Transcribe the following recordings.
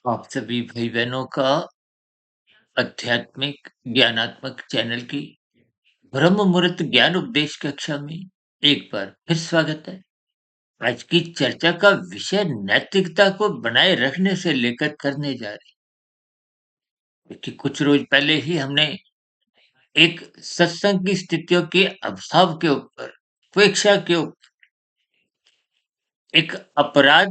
आप सभी भाई-बहनों का आध्यात्मिक ज्ञानात्मक चैनल की ब्रह्म मुहूर्त ज्ञान उपदेश कक्षा में एक बार फिर स्वागत है। आज की चर्चा का विषय नैतिकता को बनाए रखने से लेकर करने जा रहे हैं कि कुछ रोज पहले ही हमने एक सत्संग की स्थितियों के अभाव के ऊपर, उपेक्षा के ऊपर, एक अपराध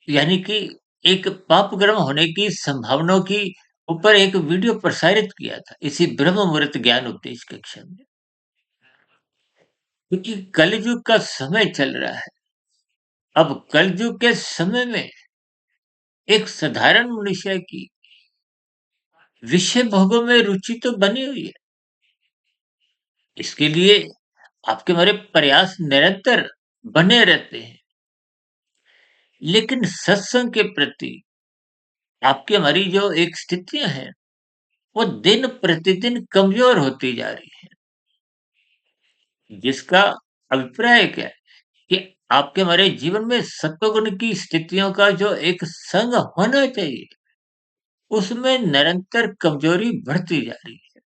यानी कि एक पाप कर्म होने की संभावनाओं की ऊपर एक वीडियो प्रसारित किया था इसी ब्रह्म मुहूर्त ज्ञान उपदेश कक्षा में। क्योंकि कलयुग का समय चल रहा है। अब कलयुग के समय में एक साधारण मनुष्य की विषय भोगों में रुचि तो बनी हुई है। इसके लिए आपके हमारे प्रयास निरंतर बने रहते हैं। लेकिन सत्संग के प्रति आपकी हमारी जो एक स्थितियां हैं, वो दिन प्रतिदिन कमजोर होती जा रही है। जिसका अभिप्राय क्या है कि आपके हमारे जीवन में सत्वगुण की स्थितियों का जो एक संग होना चाहिए, उसमें निरंतर कमजोरी बढ़ती जा रही है।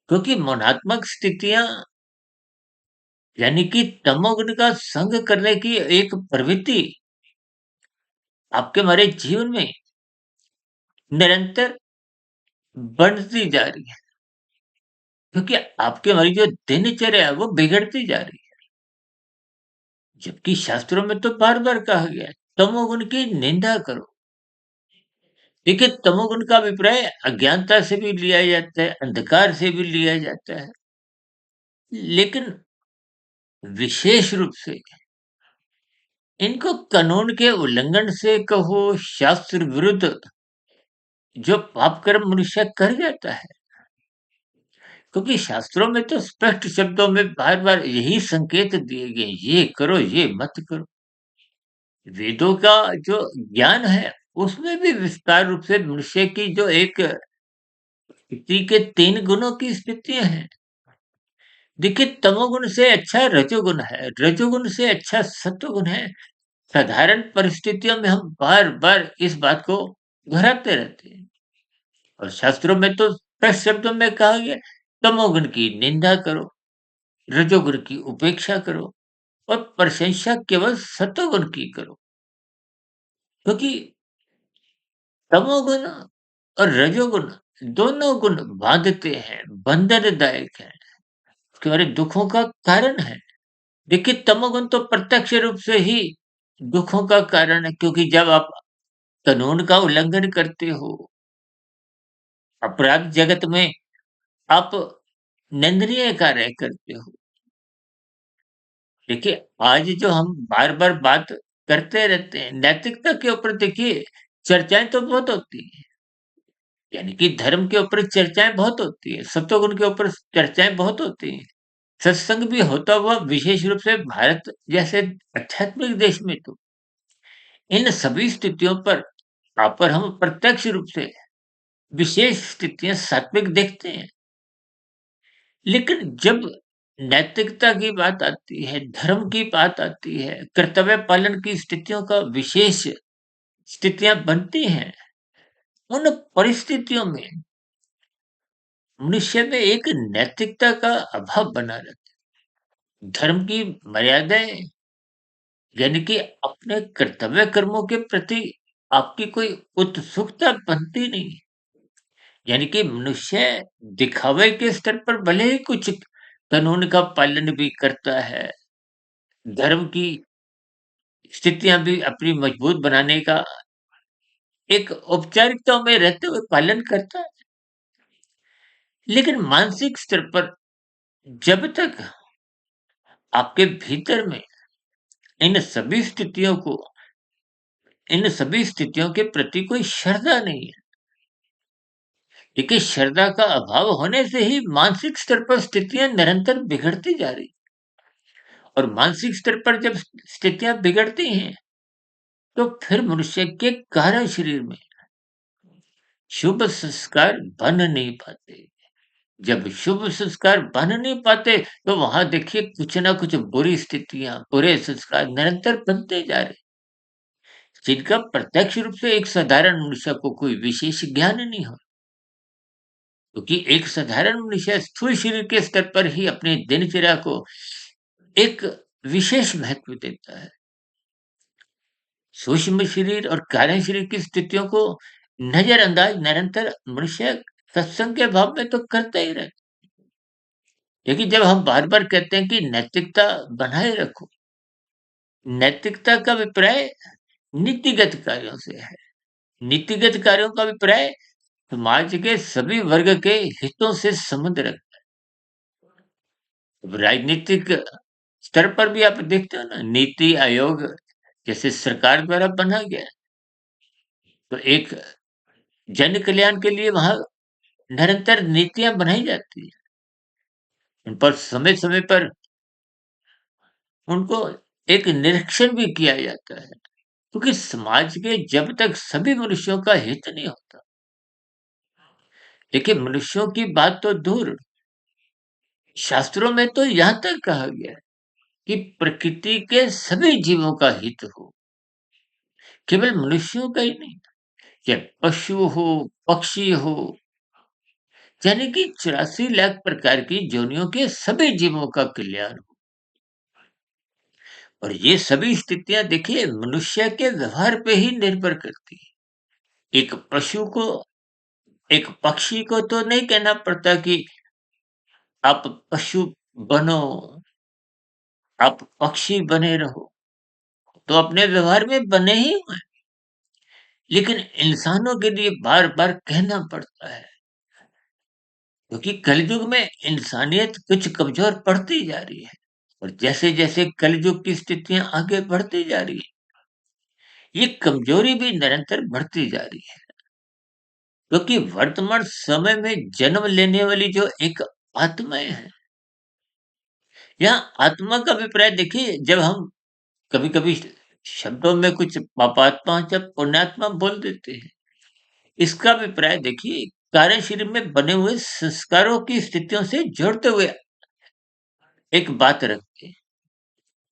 क्योंकि मनात्मक स्थितियां यानी कि तमोगुण का संग करने की एक प्रवृत्ति आपके हमारे जीवन में निरंतर बढ़ती जा रही है। क्योंकि आपकी हमारी जो दिनचर्या है वो बिगड़ती जा रही है। जबकि शास्त्रों में तो बार-बार कहा गया है, तमोगुण की निंदा करो। देखिए, तमोगुण का अभिप्राय अज्ञानता से भी लिया जाता है, अंधकार से भी लिया जाता है। लेकिन विशेष रूप से इनको कानून के उल्लंघन से कहो, शास्त्र विरुद्ध जो पाप कर्म मनुष्य कर जाता है, क्योंकि शास्त्रों में तो स्पष्ट शब्दों में बार-बार यही संकेत दिए गए, ये करो, ये मत करो। वेदों का जो ज्ञान है, उसमें भी विस्तार रूप से मनुष्य की जो एक स्थिति के 3 गुणों की स्थितियाँ हैं। देखिए, तमोगुण से अच्छा रजोगुण है, रजोगुण से अच्छा सत्वगुण है। साधारण परिस्थितियों में हम बार-बार इस बात को दोहराते रहते हैं। और शास्त्रों में तो स्पष्ट शब्दों में कहा गया, तमोगुण की निंदा करो, रजोगुण की उपेक्षा करो और प्रशंसा केवल सत्वगुण की करो। क्योंकि तमोगुण और रजोगुण दोनों गुण बांधते हैं, बंधनदायक हैं, तुम्हारे दुखों का कारण है। देखिए, तमोगुण तो प्रत्यक्ष रूप से ही दुखों का कारण है, क्योंकि जब आप कानून का उल्लंघन करते हो, अपराध जगत में आप निंदनीय कार्य करते हो। देखिए, आज जो हम बार-बार बात करते रहते हैं, नैतिकता के ऊपर देखिए चर्चाएँ तो बहुत होती हैं। यानी कि धर्म के ऊपर चर्चाएँ बहुत होती हैं, सत्वगुण के ऊपर चर्चाएँ बहुत होती हैं। सत्संग भी होता हुआ विशेष रूप से भारत जैसे आध्यात्मिक देश में तो इन सभी स्थितियों पर हम प्रत्यक्ष रूप से विशेष स्थितियाँ सात्विक देखते हैं। लेकिन जब नैतिकता की बात आती है, धर्म की बात आती है, कर्तव्य पालन की स्थितियों का विशेष स्थितियाँ बनती हैं, उन परिस्थितियों में मनुष्य में एक नैतिकता का अभाव बना रहता है। धर्म की मर्यादाएँ यानी कि अपने कर्तव्य कर्मों के प्रति आपकी कोई उत्सुकता बनती नहीं है। यानी कि मनुष्य दिखावे के स्तर पर भले ही कुछ कानून का पालन भी करता है, धर्म की स्थितियाँ भी अपनी मजबूत बनाने का एक औपचारिकताओं में रहते हुए पालन करता है। लेकिन मानसिक स्तर पर जब तक आपके भीतर में इन सभी स्थितियों को इन सभी स्थितियों के प्रति कोई श्रद्धा नहीं है। देखिए, श्रद्धा का अभाव होने से ही मानसिक स्तर पर स्थितियाँ निरंतर बिगड़ती जा रही और मानसिक स्तर पर जब स्थितियाँ बिगड़ती हैं, तो फिर मनुष्य के कारण शरीर में शुभ संस्कार बन नहीं पाते। जब शुभ संस्कार बन नहीं पाते, तो वहाँ देखिए कुछ ना कुछ बुरी स्थितियाँ, बुरे संस्कार निरंतर बनते जा रहे। जिनका प्रत्यक्ष रूप से एक साधारण मनुष्य को कोई विशेष ज्ञान नहीं हो। क्योंकि एक साधारण मनुष्य स्थूल शरीर के स्तर पर ही अपनी दिनचर्या को एक विशेष महत्व देता है। सूक्ष्म शरीर और कारण शरीर की स्थितियों को नजरअंदाज निरंतर मनुष्य सत्संग के भाव में तो करता ही रहता। लेकिन जब हम बार-बार कहते हैं कि नैतिकता बनाए रखो, नैतिकता का अभिप्राय नीतिगत कार्यों से है। नीतिगत कार्यों का अभिप्राय समाज के सभी वर्ग के हितों से संबंध रखता है। राजनीतिक स्तर पर भी आप देखते हो ना, नीति आयोग जैसे सरकार द्वारा बना गया है, तो एक जन कल्याण के लिए वहाँ निरंतर नीतियाँ बनाई जाती हैं। उन पर समय-समय पर उनको एक निरीक्षण भी किया जाता है, क्योंकि समाज के जब तक सभी मनुष्यों का हित नहीं होता, देखिए मनुष्यों की बात तो दूर, शास्त्रों में तो यहाँ तक कहा गया है कि प्रकृति के सभी जीवों का हित हो, केवल मनुष्यों का ही नहीं, चाहे पशु हो, पक्षी हो, यानी कि 84 लाख प्रकार की योनियों के सभी जीवों का कल्याण हो। और ये सभी स्थितियाँ देखिए मनुष्य के व्यवहार पे ही निर्भर करती है। एक पशु को, एक पक्षी को तो नहीं कहना पड़ता कि आप पशु बनो, आप पक्षी बने रहो, तो अपने व्यवहार में बने ही हुए हैं। लेकिन इंसानों के लिए बार-बार कहना पड़ता है, क्योंकि कलयुग में इंसानियत कुछ कमज़ोर पड़ती जा रही है। और जैसे-जैसे कलयुग की स्थितियाँ आगे बढ़ती जा रही है, ये कमज़ोरी भी निरंतर बढ़ती जा रही है। क्योंकि वर्तमान समय में जन्म लेने वाली जो एक आत्माएँ हैं, यहाँ आत्मा का अभिप्राय देखिए, जब हम कभी-कभी शब्दों में कुछ पापात्मा जब पुण्यात्मा बोल देते हैं, इसका अभिप्राय देखिए कार्य शरीर में बने हुए संस्कारों की स्थितियों से जोड़ते हुए एक बात रखते हैं।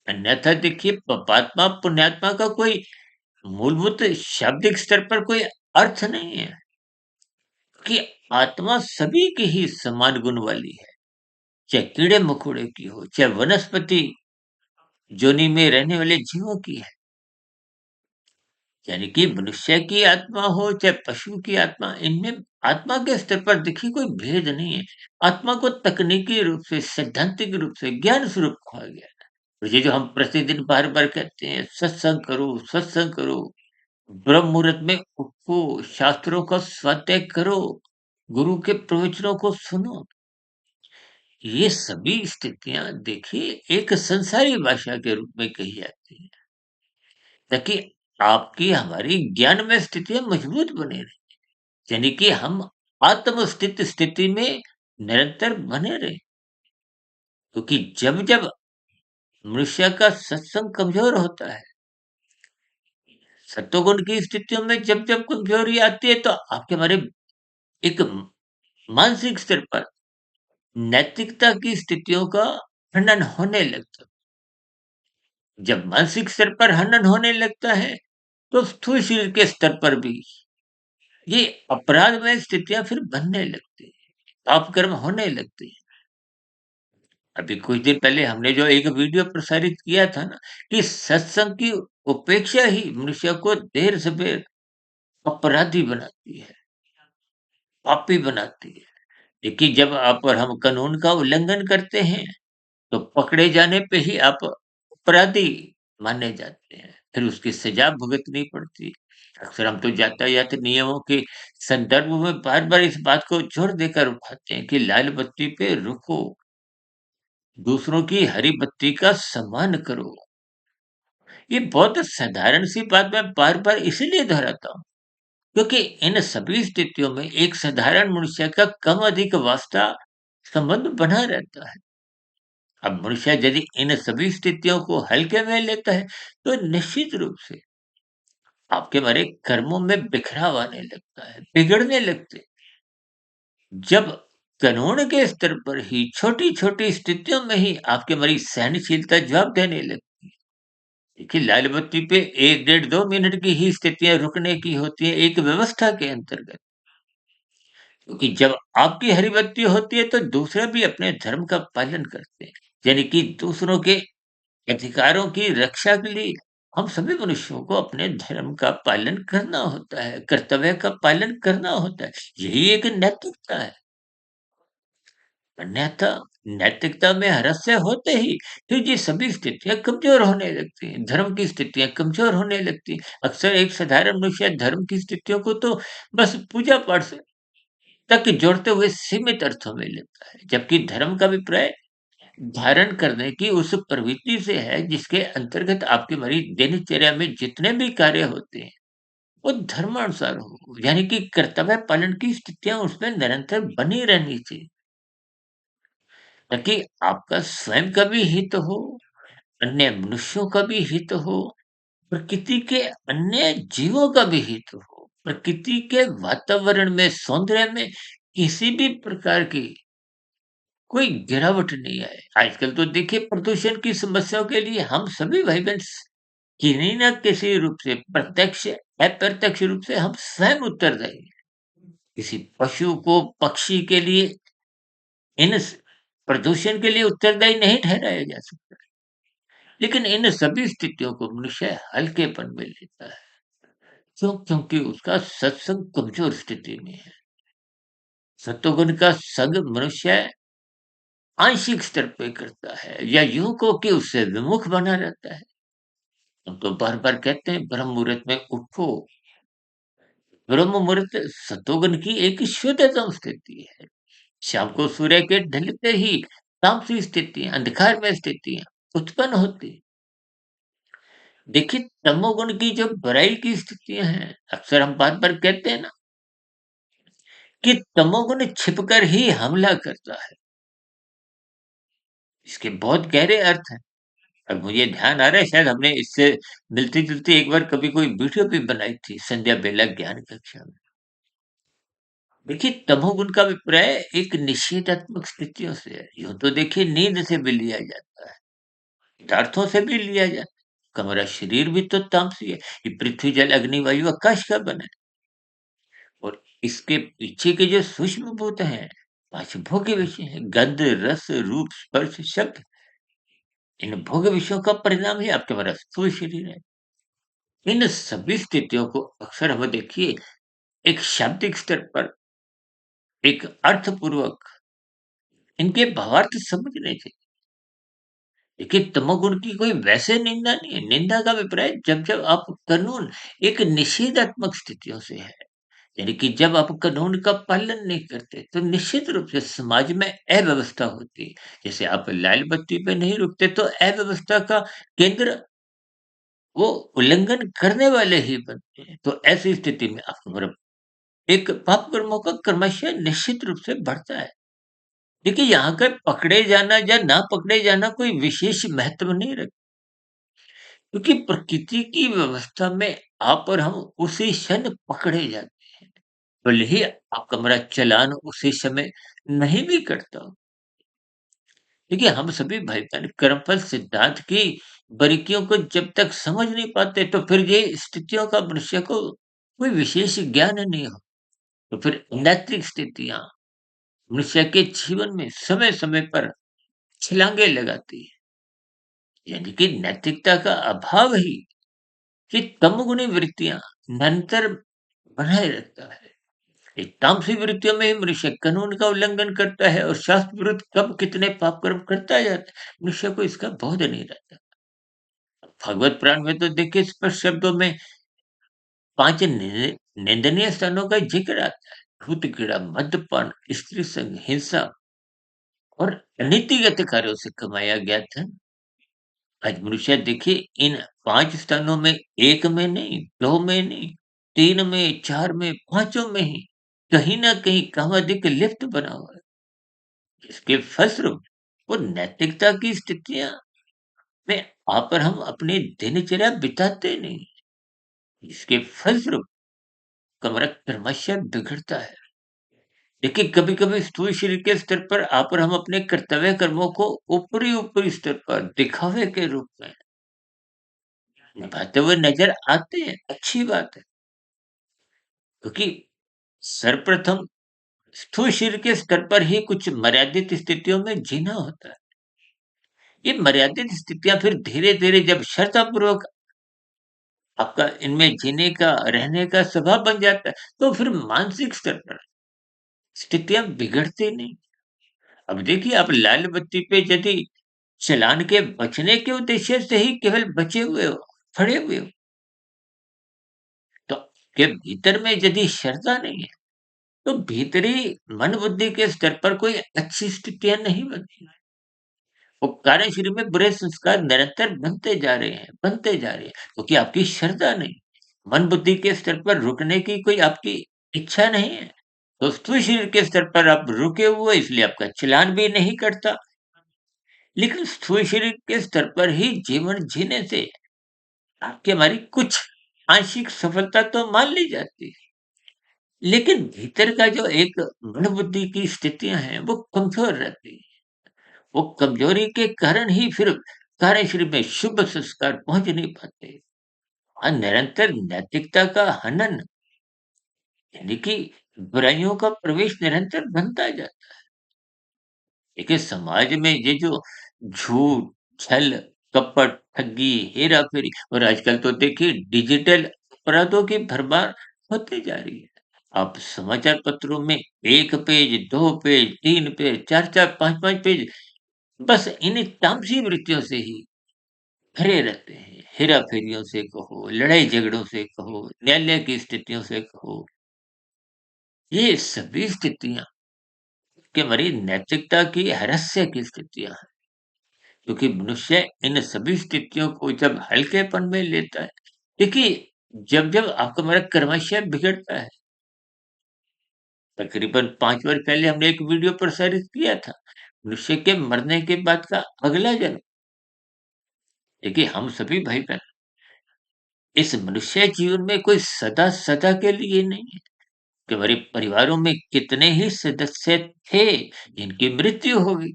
अन्यथा देखिए पापात्मा पुण्यात्मा का कोई मूलभूत शाब्दिक स्तर पर कोई अर्थ नहीं है, कि आत्मा सभी की ही समान गुण वाली है, चाहे कीड़े मकोड़े की हो, चाहे वनस्पति जोनि में रहने वाले जीवों की है। यानी कि मनुष्य की आत्मा हो चाहे पशु की आत्मा, इनमें आत्मा के स्तर पर देखिए कोई भेद नहीं है। आत्मा को तकनीकी रूप से, सैद्धांतिक रूप से ज्ञान स्वरूप कहा गया है। और ये जो हम प्रतिदिन बार-बार कहते हैं सत्संग करो, ब्रह्म मुहूर्त में उठो, शास्त्रों का स्वाध्याय करो, गुरु के प्रवचनों को सुनो। ये सभी स्थितियाँ देखिए एक संसारी भाषा के रूप में कही जाती हैं, ताकि आपकी हमारी ज्ञान में स्थितियाँ मजबूत बनी रहें। यानी कि हम आत्मस्थित स्थिति में निरंतर बने रहें। क्योंकि जब-जब मनुष्य का सत्संग कमज़ोर होता है, सत्वगुण की स्थितियों में जब-जब कमज़ोरी आती है, तो आपके हमारे एक मानसिक स्तर पर नैतिकता की स्थितियों का हनन होने लगता है। जब मानसिक स्तर पर हनन होने लगता है, तो स्थूल शरीर के स्तर पर भी ये अपराधमय स्थितियाँ फिर बनने लगती हैं, पाप कर्म होने लगते हैं। अभी कुछ दिन पहले हमने जो एक वीडियो प्रसारित किया था ना, कि सत्संग की उपेक्षा ही मनुष्य को देर-सबेर अपराधी बनाती है, पापी बनाती है। देखिए जब आप और हम कानून का उल्लंघन करते हैं, तो पकड़े जाने पे ही आप अपराधी माने जाते हैं, फिर उसकी सज़ा भुगतनी पड़ती है। अक्सर हम तो यातायात नियमों के संदर्भ में बार-बार इस बात को जोर देकर उठाते हैं कि लाल बत्ती पे रुको, दूसरों की हरी बत्ती का सम्मान करो। ये बहुत साधारण सी बात मैं बार-बार इसीलिए दोहराता हूँ, क्योंकि इन सभी स्थितियों में एक साधारण मनुष्य का कम अधिक वास्ता संबंध बना रहता है। अब मनुष्य यदि इन सभी स्थितियों को हल्के में लेता है, तो निश्चित रूप से आपके हमारे कर्मों में बिखराव आने लगता है, बिगड़ने लगते हैं। जब कानून के स्तर पर ही छोटी-छोटी स्थितियों में ही आपकी हमारी सहनशीलता जवाब देने लगती है, देखिए, लाल बत्ती पे 1 डेढ़ 2 मिनट की ही स्थितियाँ रुकने की होती हैं, एक व्यवस्था के अंतर्गत। क्योंकि जब आपकी हरी बत्ती होती है, तो दूसरे भी अपने धर्म का पालन करते हैं। यानी कि दूसरों के अधिकारों की रक्षा के लिए हम सभी मनुष्यों को अपने धर्म का पालन करना होता है, कर्तव्य का पालन करना होता है। यही एक नैतिकता है। अन्यथा नैतिकता में हरस्य होते ही फिर ये सभी स्थितियाँ कमज़ोर होने लगती हैं, धर्म की स्थितियाँ कमज़ोर होने लगती हैं। अक्सर एक साधारण मनुष्य धर्म की स्थितियों को तो बस पूजा-पाठ से तक जोड़ते हुए सीमित अर्थों में लेता है, जबकि धर्म का अभिप्राय धारण करने की उस प्रवृत्ति से है जिसके अंतर्गत आपकी हमारी दिनचर्या में जितने भी कार्य होते हैं, वो धर्मानुसार हो, यानी कि कर्तव्य पालन की स्थितियाँ उसमें निरंतर बनी रहनी चाहिए, ताकि आपका स्वयं का भी हित हो, अन्य मनुष्यों का भी हित हो, प्रकृति के अन्य जीवों का भी हित हो, प्रकृति के वातावरण में, सौंदर्य में किसी भी प्रकार की कोई गिरावट नहीं आए। आजकल तो देखिए प्रदूषण की समस्याओं के लिए हम सभी भाई-बहन किन्हीं न किसी रूप से प्रत्यक्ष, अप्रत्यक्ष रूप से हम स्वयं उत्तरदायी हैं। किसी पशु को, पक्षी के लिए इन प्रदूषण के लिए उत्तरदायी नहीं ठहराया जा सकता। लेकिन इन सभी स्थितियों को मनुष्य हल्केपन में लेता है। क्यों? क्योंकि उसका सत्संग कमज़ोर स्थिति में है। सत्वगुण का संग मनुष्य आंशिक स्तर पे करता है या यूँ कहो कि उससे विमुख बना रहता है। हम तो बार-बार कहते हैं ब्रह्म मुहूर्त में उठो। ब्रह्म मुहूर्त सत्वगुण की एक शुद्धतम स्थिति है। शाम को सूर्य के ढलते ही तामसी स्थितियाँ, अंधकार में स्थितियाँ उत्पन्न होती हैं। देखिए तमोगुण की जो बुराई की स्थितियाँ हैं, अक्सर हम बार-बार कहते हैं ना कि तमोगुण छिपकर ही हमला करता है। इसके बहुत गहरे अर्थ हैं। अब मुझे ध्यान आ रहा है शायद हमने इससे मिलती-जुलती एक बार कभी कोई वीडियो भी बनाई थी संध्या बेला ज्ञान कक्षा में। देखिए तमोगुण का अभिप्राय एक निषेधात्मक स्थितियों से है। यूँ तो देखिए नींद से भी लिया जाता है, पदार्थों से भी लिया जाता है। हमारा शरीर भी तो तामसी है। ये पृथ्वी, जल, अग्नि, वायु, आकाश का बना है और इसके पीछे के जो सूक्ष्म भूत हैं, 5 भोग्य विषय हैं, गंध, रस, रूप, स्पर्श, शब्द। इन भोग्य विषयों का परिणाम ही आपके हमारा स्थूल शरीर है। इन सभी स्थितियों को अक्सर हमें देखिए एक शाब्दिक स्तर पर एक अर्थपूर्वक इनके भावार्थ समझने चाहिए। देखिए तमोगुण की कोई वैसे निंदा नहीं है। निंदा का अभिप्राय जब-जब आप कानून एक निषेधात्मक स्थितियों से है। यानी कि जब आप कानून का पालन नहीं करते, तो निश्चित रूप से समाज में अव्यवस्था होती है। जैसे आप लाल बत्ती पे नहीं रुकते, तो अव्यवस्था का केंद्र वो उल्लंघन करने वाले ही बनते हैं। तो ऐसी स्थिति में आप मतलब एक पाप कर्मों का क्रमशः निश्चित रूप से बढ़ता है। देखिए यहाँ पर पकड़े जाना या ना पकड़े जाना कोई विशेष महत्व नहीं रखता क्योंकि प्रकृति की व्यवस्था में आप और हम उसी क्षण पकड़े जाते हैं। भले ही आपका मेरा चालान उसी समय नहीं भी कटता हो। देखिए हम सभी भाई-बहन कर्मफल सिद्धांत की बारीकियों को जब तक समझ नहीं पाते तो फिर ये स्थितियों का मनुष्य को कोई विशेष ज्ञान नहीं हो। तो फिर नैतिक स्थितियाँ मनुष्य के जीवन में समय-समय पर छलांगे लगाती है। यानी कि नैतिकता का अभाव ही ये तमोगुणी वृत्तियाँ निरंतर बनाए रखता है। एक तामसी वृत्तियों में ही मनुष्य कानून का उल्लंघन करता है और शास्त्र विरुद्ध कब कितने पाप कर्म करता जाता है, मनुष्य को इसका बोध नहीं रहता। भगवत पुराण में तो देखिए स्पष्ट शब्दों में 5 निंदनीय स्थानों का जिक्र आता है। धूर्त क्रीड़ा, मद्यपान, स्त्री संग, हिंसा और नीतिगत कार्यों से कमाया गया धन। आज मनुष्य देखिए इन 5 स्थानों में 1 में नहीं, 2 में नहीं, 3 में, 4 में, 5 में ही कहीं न कहीं कामाधिक लिप्त बना हुआ है। इसके फलस्वरूप वो नैतिकता की स्थितियाँ में आकर हम अपनी दिनचर्या बिताते नहीं। इसके फलस्वरूप हमारा क्रमशः बिगड़ता है। देखिए कभी-कभी स्थूल शरीर के स्तर पर आप और हम अपने कर्तव्य कर्मों को ऊपरी-ऊपरी स्तर पर दिखावे के रूप में निभाते हुए नज़र आते हैं, अच्छी बात है। क्योंकि सर्वप्रथम स्थूल शरीर के स्तर पर ही कुछ मर्यादित स्थितियों में जीना होता है। ये मर्यादित स्थितियाँ फिर धीरे-धीरे जब श्रद्धापूर्वक आपका इनमें जीने का, रहने का स्वभाव बन जाता है, तो फिर मानसिक स्तर पर स्थितियाँ बिगड़ती नहीं। अब देखिए आप लाल बत्ती पे यदि चालान के बचने के उद्देश्य से ही केवल बचे हुए हो, खड़े हुए हो, तो के भीतर में यदि श्रद्धा नहीं है, तो भीतरी मन बुद्धि के स्तर पर कोई अच्छी स्थितियाँ नहीं बनती। वो कार्य शरीर में बुरे संस्कार निरंतर बनते जा रहे हैं, क्योंकि आपकी श्रद्धा नहीं, मन बुद्धि के स्तर पर रुकने की कोई आपकी इच्छा नहीं है। तो स्थूल शरीर के स्तर पर आप रुके हुए इसलिए आपका चलान भी नहीं कटता। लेकिन स्थूल शरीर के स्तर पर ही जीवन जीने से आपकी हमारी कुछ आंशिक सफलता तो मान ली जाती है। लेकिन भीतर का जो एक मन बुद्धि की स्थितियाँ हैं, वो कमज़ोर रहती हैं। वो कमज़ोरी के कारण ही फिर कार्यशरीर में शुभ संस्कार पहुँच नहीं पाते। निरंतर नैतिकता का हनन यानी कि बुराइयों का प्रवेश निरंतर बनता जाता है। देखिए समाज में ये जो झूठ, छल, कपट, ठगी, हेरा-फेरी और आजकल तो देखिए डिजिटल अपराधों की भरमार होती जा रही है। आप समाचार पत्रों में 1 पेज, 2 पेज, 3 पेज, 4-4, 5-5 पेज बस इन्हीं तामसी वृत्तियों से ही भरे रहते हैं। हेरा-फेरियों से कहो, लड़ाई-झगड़ों से कहो, न्यायालय की स्थितियों से कहो, ये सभी स्थितियाँ कि हमारी नैतिकता की हरस्य की स्थितियाँ हैं। क्योंकि मनुष्य इन सभी स्थितियों को जब हल्केपन में लेता है, देखिए जब-जब आपका हमारा क्रमशः बिगड़ता है, तकरीबन 5 वर्ष पहले हमने एक वीडियो प्रसारित किया था, मनुष्य के मरने के बाद का अगला जन्म। देखिए हम सभी भाई-बहन इस मनुष्य जीवन में कोई सदा-सदा के लिए नहीं है, कि हमारे परिवारों में कितने ही सदस्य थे, जिनकी मृत्यु हो गई।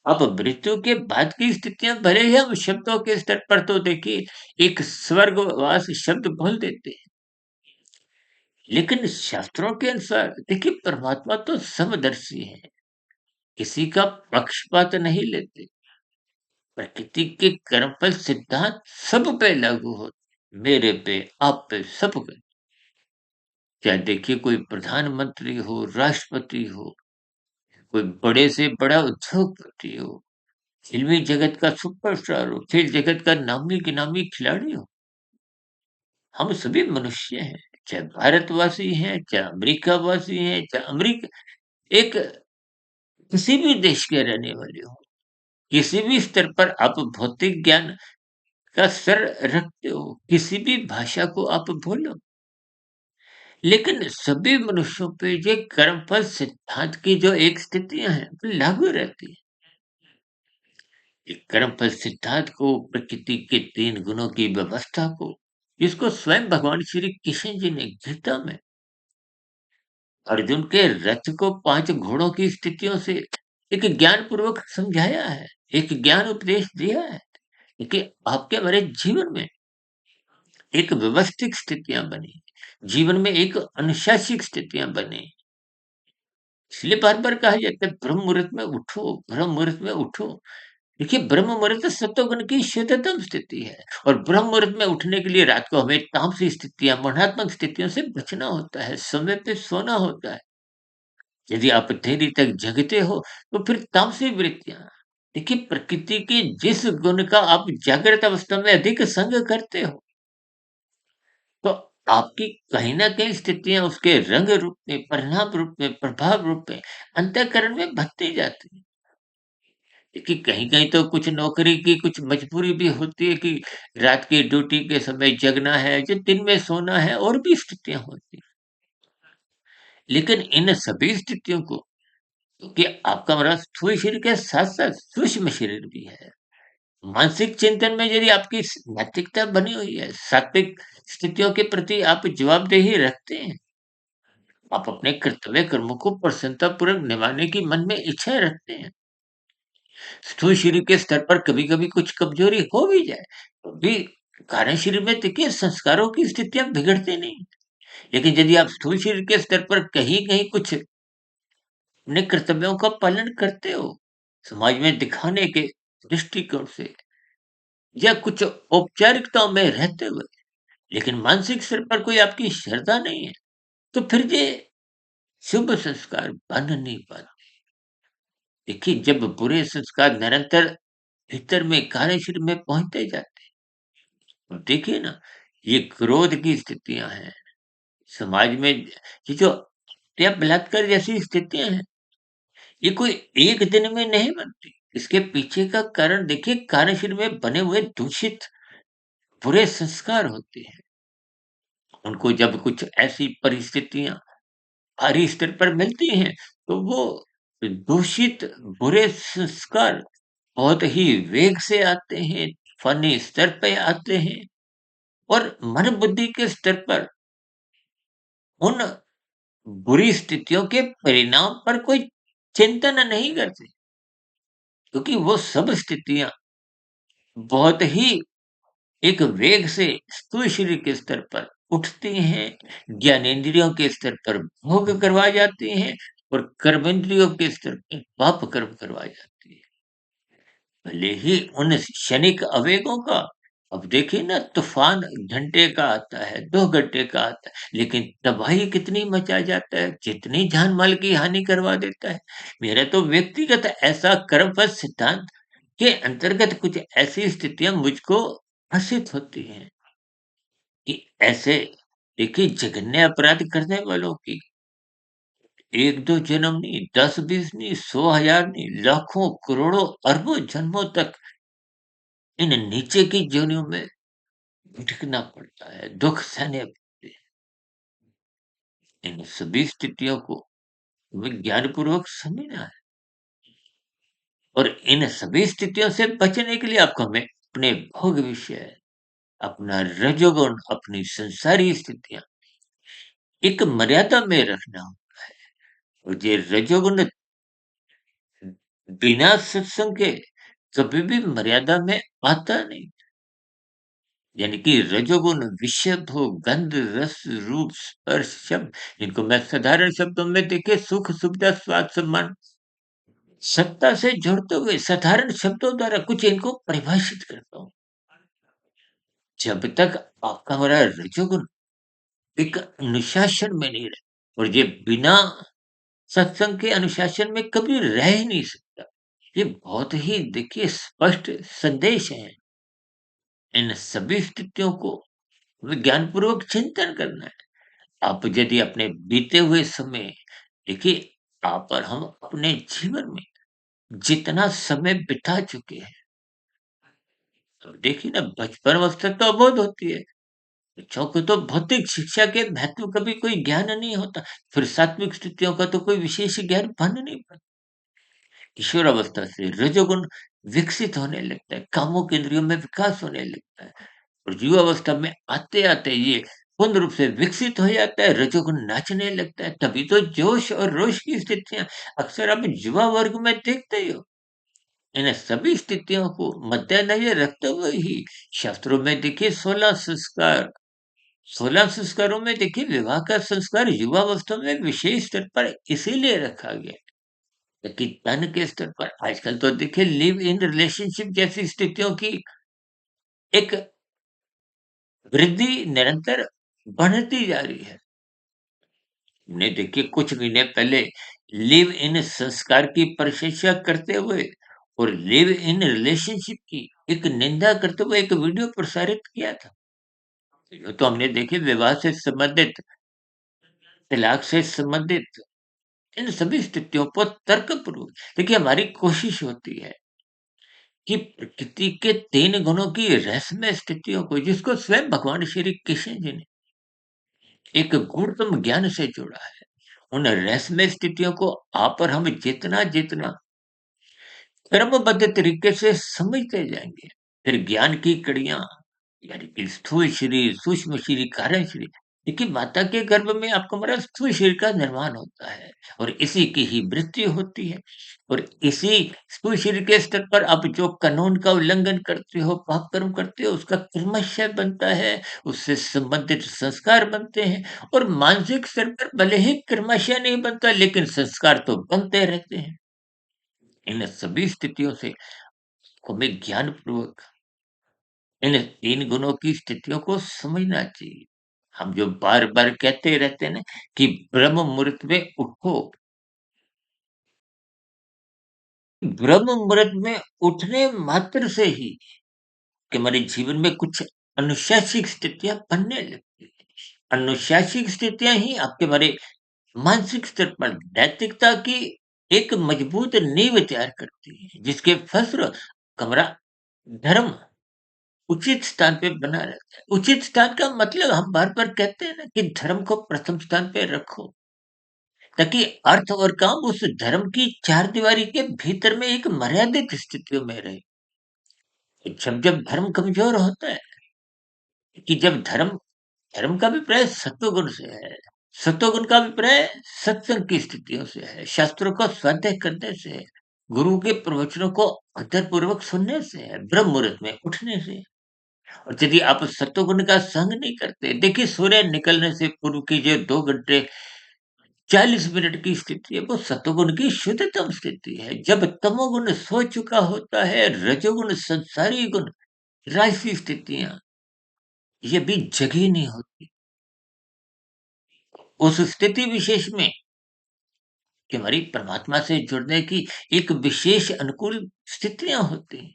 अब मृत्यु के बाद की स्थितियाँ भले ही हम शब्दों के स्तर पर तो देखिए एक स्वर्गवास शब्द बोल देते हैं, लेकिन शास्त्रों के अनुसार देखिए परमात्मा तो समदर्शी है, किसी का पक्षपात नहीं लेते। प्रकृति के कर्मफल सिद्धांत सब पे लागू होते, मेरे पे, आप पे, सब पे। चाहे देखिए कोई प्रधानमंत्री हो, राष्ट्रपति हो, कोई बड़े से बड़ा उद्योगपति हो, फ़िल्मी जगत का सुपरस्टार हो, खेल जगत का नामी-गिनामी खिलाड़ी हो, हम सभी मनुष्य हैं। चाहे भारतवासी हैं, चाहे अमेरिकावासी हैं, चाहे एक किसी भी देश के रहने वाले हों, किसी भी स्तर पर आप भौतिक ज्ञान का स्तर रखते हो, किसी भी भाषा को आप बोलो, लेकिन सभी मनुष्यों पे ये कर्मफल सिद्धांत की जो एक स्थितियाँ हैं, वो लागू रहती हैं। ये कर्मफल सिद्धांत को, प्रकृति के 3 गुणों की व्यवस्था को, जिसको स्वयं भगवान श्री कृष्ण जी ने गीता में अर्जुन के रथ को 5 घोड़ों की स्थितियों से एक ज्ञान पूर्वक समझाया है, एक ज्ञान उपदेश दिया है, कि आपके हमारे जीवन में एक व्यवस्थित स्थितियाँ बनी, जीवन में एक अनुशासित स्थितियाँ बनी। इसलिए बार-बार कहा जाता है ब्रह्म मुहूर्त में उठो, ब्रह्म मुहूर्त में उठो। देखिए ब्रह्म मुहूर्त सत्वगुण की शुद्धतम स्थिति है और ब्रह्म मुहूर्त में उठने के लिए रात को हमें तामसी स्थितियाँ, मरणात्मक स्थितियों से बचना होता है, समय पे सोना होता है। यदि आप देरी तक जगते हो, तो फिर तामसी वृत्तियाँ देखिए प्रकृति के जिस गुण का आप जागृत अवस्था में अधिक संग करते हो, तो आपकी कहीं न कहीं स्थितियाँ उसके रंग रूप में, परिणाम रूप में, प्रभाव रूप में, अंतःकरण में भरती जाती हैं। देखिए कहीं-कहीं तो कुछ नौकरी की कुछ मजबूरी भी होती है कि रात की ड्यूटी के समय जगना है, जो दिन में सोना है और भी स्थितियाँ होती हैं। लेकिन इन सभी स्थितियों को क्योंकि आपका हमारा स्थूल शरीर के साथ-साथ सूक्ष्म शरीर भी है। मानसिक चिंतन में यदि आपकी नैतिकता बनी हुई है, सात्विक स्थितियों के प्रति आप जवाबदेही रखते हैं, आप अपने कर्तव्य कर्मों को प्रसन्नतापूर्वक निभाने की मन में इच्छा रखते हैं। स्थूल शरीर के स्तर पर कभी-कभी कुछ कमजोरी हो भी जाए, तो भी कारण शरीर में देखिए संस्कारों की स्थितियाँ बिगड़ती नहीं। लेकिन यदि आप स्थूल शरीर के स्तर पर कहीं-कहीं कुछ अपने कर्तव्यों का पालन करते हो, समाज में दिखाने के दृष्टिकोण से या कुछ औपचारिकताओं में रहते हुए, लेकिन मानसिक स्तर पर कोई आपकी श्रद्धा नहीं है, तो फिर ये शुभ संस्कार बन नहीं पाते। देखिए, जब बुरे संस्कार निरंतर भीतर में कार्यशील में पहुँचते जाते हैं, तो देखिए ना, ये क्रोध की स्थितियाँ हैं, समाज में ये जो हत्या बलात्कार जैसी स्थितियाँ हैं, ये कोई एक दिन में नहीं बनती। इसके पीछे का कारण देखिए कार्यशील में बने हुए दूषित बुरे संस्कार होते हैं। उनको जब कुछ ऐसी परिस्थितियाँ भारी स्तर पर मिलती हैं, तो वो दूषित बुरे संस्कार बहुत ही वेग से आते हैं, फनी स्तर पे आते हैं और मन बुद्धि के स्तर पर उन बुरी स्थितियों के परिणाम पर कोई चिंतन नहीं करते, क्योंकि वो सब स्थितियाँ बहुत ही एक वेग से स्थूल शरीर के स्तर पर उठती हैं, ज्ञानेंद्रियों के स्तर पर भोग करवाई जाती हैं और कर्मेंद्रियों के स्तर पर पाप कर्म करवाई जाती है। भले ही उन क्षणिक आवेगों का अब देखिए ना तूफान घंटे का आता है, 2 घंटे का आता है, लेकिन तबाही कितनी मचा जाता है, कितनी जान-माल की हानि करवा देता है। मेरा तो व्यक्तिगत ऐसा कर्मफल सिद्धांत के अंतर्गत कुछ ऐसी स्थितियाँ मुझको हर्षित होती हैं कि ऐसे देखिए जघन्य अपराध करने वालों की 1-2 जन्म नहीं, 10-20 नहीं, 100,000 नहीं, लाखों, करोड़ों, अरबों जन्मों तक इन नीचे की योनियों में भटकना पड़ता है, दुःख सहने पड़ते हैं। इन सभी स्थितियों को हमें ज्ञानपूर्वक समझना है और इन सभी स्थितियों से बचने के लिए आपको हमें अपने भोग विषय, अपना रजोगुण, अपनी संसारी स्थितियाँ एक मर्यादा में रखना हो और ये रजोगुण बिना सत्संग के कभी भी मर्यादा में आता नहीं। यानी कि रजोगुण विषद हो, गंध, रस, रूप, स्पर्श, शब्द इनको मैं साधारण शब्दों में देखिए सुख, सुविधा, स्वाद, सम्मान, सत्ता से जोड़ते हुए साधारण शब्दों द्वारा कुछ इनको परिभाषित करता हूँ। जब तक आपका हमारा रजोगुण एक अनुशासन में नहीं रहे और ये बिना सत्संग के अनुशासन में कभी रह ही नहीं सकता। ये बहुत ही देखिए स्पष्ट संदेश है। इन सभी स्थितियों को हमें ज्ञानपूर्वक चिंतन करना है। आप यदि अपने बीते हुए समय देखिए आप और हम अपने जीवन में जितना समय बिता चुके हैं, तो देखिए ना बचपन अवस्था तो अबोध होती है। बच्चों को तो भौतिक शिक्षा के महत्व का भी कोई ज्ञान नहीं होता। फिर सात्विक स्थितियों का तो कोई विशेष ज्ञान बन नहीं पाता। किशोर अवस्था से रजोगुण विकसित होने लगता है, कामों के इंद्रियों में विकास होने लगता है और युवा अवस्था में आते-आते ये पूर्ण रूप से विकसित हो जाता है, रजोगुण नाचने लगता है, तभी तो जोश और रोष की स्थितियाँ अक्सर आप युवा वर्ग में देखते ही हो। इन सभी स्थितियों को मद्देनज़र रखते हुए ही शास्त्रों में देखिए 16 संस्कारों में देखिए विवाह का संस्कार युवा अवस्था में विशेष स्तर पर इसीलिए रखा गया है कि तन के स्तर पर आजकल तो देखिए लिव इन रिलेशनशिप जैसी स्थितियों की एक वृद्धि निरंतर बढ़ती जा रही है। हमने देखिए कुछ महीने पहले लिव इन संस्कार की प्रशंसा करते हुए और लिव इन रिलेशनशिप की एक निंदा करते हुए एक वीडियो प्रसारित किया था। ये तो हमने देखिए विवाह से संबंधित, तलाक से संबंधित इन सभी स्थितियों पर तर्कपूर्वक देखिए हमारी कोशिश होती है कि प्रकृति के 3 गुणों की रहस्यमय स्थितियों को जिसको स्वयं भगवान श्री कृष्ण जी ने एक गूढ़तम ज्ञान से जोड़ा है। उन रहस्यमय स्थितियों को आप और हम जितना-जितना क्रमबद्ध तरीके से समझते जाएँगे, फिर ज्ञान की कड़ियाँ यानी कि स्थूल शरीर, सूक्ष्म शरीर, कारण शरीर देखिए, माता के गर्भ में आपका हमारा स्थूल शरीर का निर्माण होता है और इसी की ही मृत्यु होती है और इसी स्थूल शरीर के स्तर पर आप जो कानून का उल्लंघन करते हो, पाप कर्म करते हो, उसका क्रमशः बनता है, उससे संबंधित संस्कार बनते हैं और मानसिक स्तर पर भले ही क्रमशः नहीं बनता, लेकिन संस्कार तो बनते रहते हैं। इन सभी स्थितियों से हमें ज्ञानपूर्वक इन 3 गुणों की स्थितियों को समझना चाहिए। हम जो बार-बार कहते रहते हैं ना कि ब्रह्म मुहूर्त में उठो, ब्रह्म मुहूर्त में उठने मात्र से ही कि हमारे जीवन में कुछ अनुशासिक स्थितियाँ बनने लगती हैं। अनुशासिक स्थितियाँ ही आपके हमारे मानसिक स्तर पर नैतिकता की एक मजबूत नींव तैयार करती है, जिसके फलस्वरूप हमारा धर्म उचित स्थान पे बना रहता है। उचित स्थान का मतलब हम बार-बार कहते हैं ना कि धर्म को प्रथम स्थान पे रखो, ताकि अर्थ और काम उस धर्म की चारदीवारी के भीतर में एक मर्यादित स्थितियों में रहे। जब-जब धर्म कमज़ोर होता है कि जब धर्म धर्म का अभिप्राय सत्वगुण से है। सत्वगुण का अभिप्राय सत्संग की स्थितियों से है, शास्त्रों का स्वाध्याय करने से है, गुरु के प्रवचनों को आदरपूर्वक सुनने से है, ब्रह्म मुहूर्त में उठने से है। और यदि आप सत्वगुण का संग नहीं करते, देखिए सूर्य निकलने से पूर्व की जो 2 घंटे 40 मिनट की स्थिति है, वो सत्वगुण की शुद्धतम स्थिति है। जब तमोगुण सो चुका होता है, रजोगुण संसारी गुण, राजसी स्थितियाँ, ये भी जगी नहीं होती। उस स्थिति विशेष में कि हमारी परमात्मा से जुड़ने की एक विशेष अनुकूल स्थितियाँ होती हैं।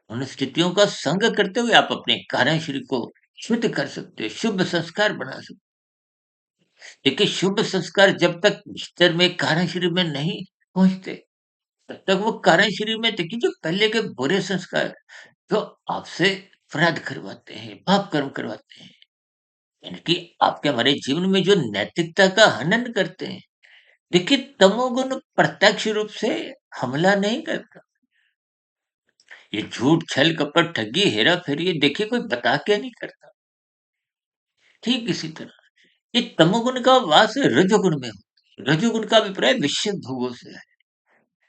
उन स्थितियों का संग करते हुए आप अपने कार्यशरीर को शुद्ध कर सकते हो, शुभ संस्कार बना सकते हो। देखिए, शुभ संस्कार जब तक भीतर में कार्यशरीर में नहीं पहुँचते, तब तक वो कार्यशरीर में देखिए जो पहले के बुरे संस्कार जो आपसे अपराध करवाते हैं, पाप कर्म करवाते हैं, यानी कि आपके हमारे जीवन में जो नैतिकता का हनन करते हैं। देखिए, तमोगुण प्रत्यक्ष रूप से हमला नहीं करता। ये झूठ, छल, कपट, ठगी, हेरा-फेरी, ये देखिए कोई बता के नहीं करता। ठीक इसी तरह ये तमोगुण का वास रजोगुण में होता है। रजोगुण का अभिप्राय विषय भोगों से है।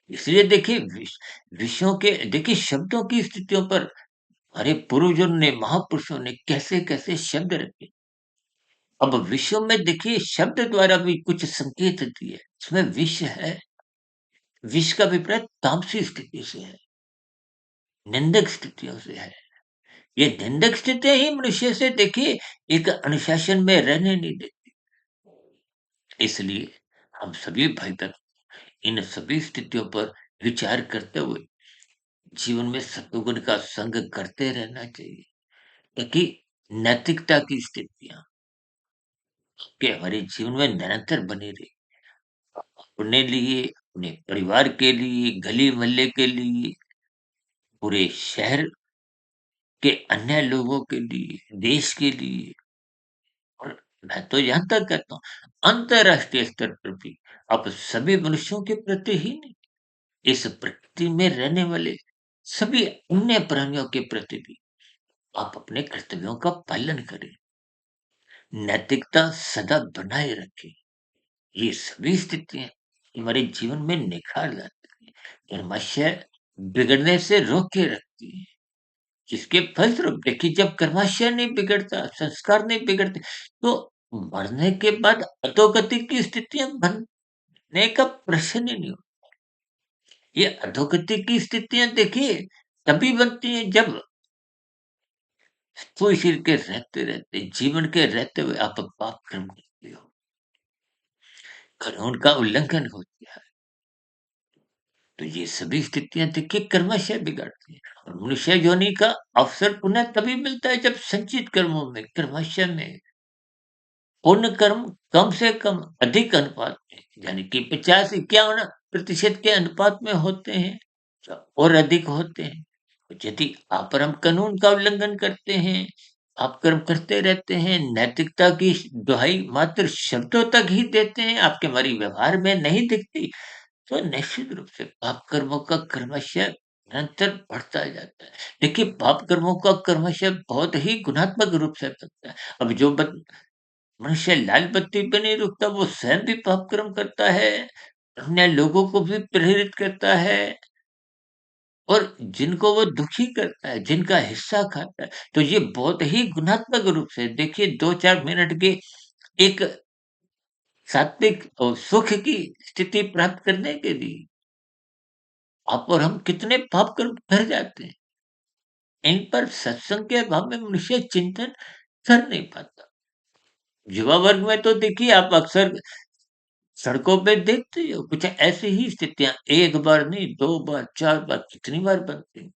इसलिए देखिए विषयों के देखिए शब्दों की स्थितियों पर हमारे पूर्वजों ने, महापुरुषों ने कैसे-कैसे शब्द रखे। अब विषयों में देखिए शब्द द्वारा भी कुछ संकेत दिए। इसमें विष है, विष का अभिप्राय तामसी स्थिति से है, निंदक स्थितियों से है। ये निंदक स्थितियाँ ही मनुष्य से देखिए एक अनुशासन में रहने नहीं देती। इसलिए हम सभी भाई बहन इन सभी स्थितियों पर विचार करते हुए जीवन में सत्वगुण का संग करते रहना चाहिए, ताकि नैतिकता की स्थितियाँ के हमारे जीवन में निरंतर बनी रहे। अपने लिए, अपने परिवार के लिए, गली-मोहल्ले के लिए, पूरे शहर के अन्य लोगों के लिए, देश के लिए और मैं तो यहाँ तक कहता हूँ, अंतर्राष्ट्रीय स्तर पर भी आप सभी मनुष्यों के प्रति ही नहीं, इस प्रकृति में रहने वाले सभी अन्य प्राणियों के प्रति भी आप अपने कर्तव्यों का पालन करें, नैतिकता सदा बनाए रखें। ये सभी स्थितियाँ हमारे जीवन में निखार लाती हैं, कर्मशः बिगड़ने से रोक के रखती हैं। जिसके फलस्वरूप देखिए जब कर्माशय नहीं बिगड़ता, संस्कार नहीं बिगड़ते, तो मरने के बाद अधोगति की स्थितियाँ बनने का प्रश्न ही नहीं होता। ये अधोगति की स्थितियाँ देखिए तभी बनती हैं जब स्थूल शरीर के रहते-रहते, जीवन के रहते हुए आप पाप कर्म करते हो, कानून का उल्लंघन होता है। तो ये सभी स्थितियाँ देखिए कर्मशः बिगाड़ती हैं और मनुष्य योनि का अवसर पुनः तभी मिलता है जब संचित कर्मों में, कर्मशः में पुण्य कर्म कम से कम अधिक अनुपात में यानी कि 50-51% के अनुपात में होते हैं और अधिक होते हैं। यदि अपरम कानून का उल्लंघन करते हैं, आप कर्म करते रहते हैं, नैतिकता की दुहाई मात्र शब्दों तक ही देते हैं, आपके हमारी व्यवहार में नहीं दिखती, तो निश्चित रूप से पाप कर्मों का क्रमशः निरंतर बढ़ता जाता है। देखिए पाप कर्मों का क्रमशः बहुत ही गुणात्मक रूप से बढ़ता है। अब जो मनुष्य लाल बत्ती पे नहीं रुकता, वो स्वयं भी पाप कर्म करता है, अन्य लोगों को भी प्रेरित करता है और जिनको वो दुखी करता है, जिनका हिस्सा खाता है। तो ये बहुत ही गुणात्मक रूप से देखिए 2-4 मिनट के एक सात्विक और सुख की स्थिति प्राप्त करने के लिए आप और हम कितने पाप कर्म कर जाते हैं। इन पर सत्संग के अभाव में मनुष्य चिंतन कर नहीं पाता। युवा वर्ग में तो देखिए आप अक्सर सड़कों पे देखते ही हो कुछ ऐसी ही स्थितियाँ 1 बार नहीं 2 बार, 4 बार कितनी बार बनती हैं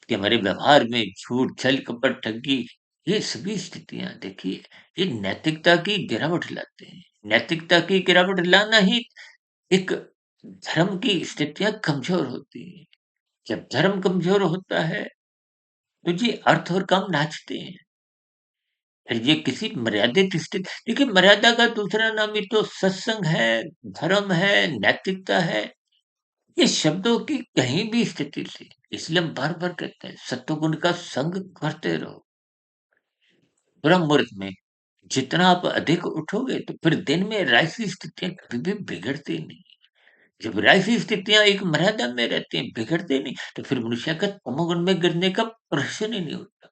कि हमारे व्यवहार में झूठ, छल, कपट, ठगी ये सभी स्थितियाँ देखिए ये नैतिकता की गिरावट लाते हैं। नैतिकता की गिरावट लाना ही एक धर्म की स्थितियाँ कमज़ोर होती हैं। जब धर्म कमज़ोर होता है तो जी अर्थ और काम नाचते हैं। फिर ये किसी मर्यादित स्थिति देखिए मर्यादा का दूसरा नाम ही तो सत्संग है, धर्म है, नैतिकता है। ये शब्दों की कहीं भी स्थिति से इसलिए हम बार-बार कहते हैं सत्वगुण का संग करते रहो। ब्रह्म मुहूर्त में जितना आप अधिक उठोगे तो फिर दिन में राशि स्थितियाँ कभी भी बिगड़ती नहीं। जब राशि स्थितियाँ एक मर्यादा में रहती हैं, बिगड़ते नहीं, तो फिर मनुष्य का तमोगुण में गिरने का प्रश्न ही नहीं उठता।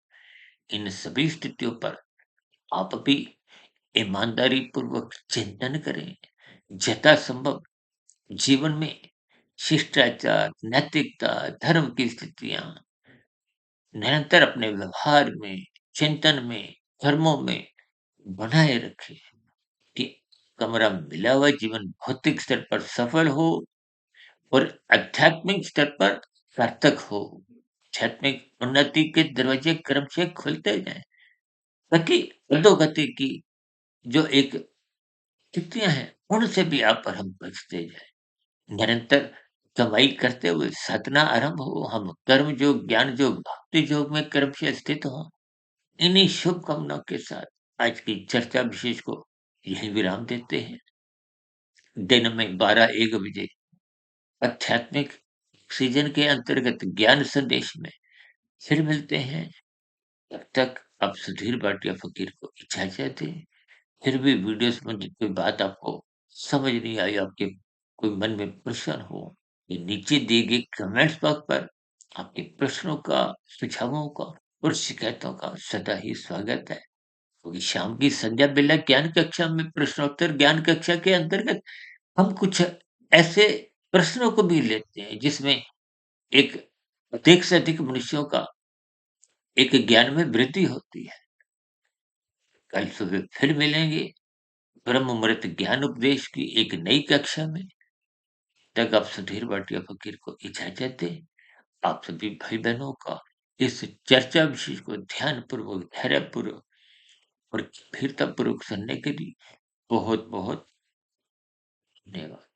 इन सभी स्थितियों पर आप भी ईमानदारी पूर्वक चिंतन करें। यथासंभव जीवन में शिष्टाचार, नैतिकता, धर्म की स्थितियाँ निरंतर अपने व्यवहार में, चिंतन में, कर्मों में बनाए रखें कि कमरा मिला हुआ जीवन भौतिक स्तर पर सफल हो और आध्यात्मिक स्तर पर सार्थक हो। आध्यात्मिक उन्नति के दरवाजे क्रमशः खुलते जाएँ, ताकि अधोगति की जो एक स्थितियाँ हैं, उनसे भी आप और हम बचते जाएँ। निरंतर कमाई करते हुए साधना आरंभ हो, हम कर्म योग, ज्ञान योग, भक्ति योग में क्रमशः स्थित हों। इन्हीं शुभकामनाओं के साथ आज की चर्चा विशेष को यहीं विराम देते हैं। दिन में 12-1 बजे आध्यात्मिक सीजन के अंतर्गत ज्ञान संदेश में फिर मिलते हैं। तब तक आप सुधीर भाटिया फकीर को इजाज़त दें। फिर भी वीडियो संबंधित कोई बात आपको समझ नहीं आई, आपके कोई मन में प्रश्न हो, ये नीचे दिए गए कमेंट्स बॉक्स पर आपके प्रश्नों का, सुझावों का और शिकायतों का सदा ही स्वागत है। क्योंकि शाम की संध्या बेला ज्ञान कक्षा में प्रश्नोत्तर ज्ञान कक्षा के अंतर्गत हम कुछ ऐसे प्रश्नों को भी लेते हैं जिसमें एक अधिक से अधिक मनुष्यों का एक ज्ञान में वृद्धि होती है। कल सुबह फिर मिलेंगे ब्रह्म मुहूर्त ज्ञान उपदेश की एक नई कक्षा में। तक आप सुधीर भाटिया फकीर को इजाजत दें। आप सभी भाई बहनों का इस चर्चा विशेष को ध्यानपूर्वक, धैर्यपूर्वक और गंभीरतापूर्वक सुनने के लिए बहुत बहुत धन्यवाद।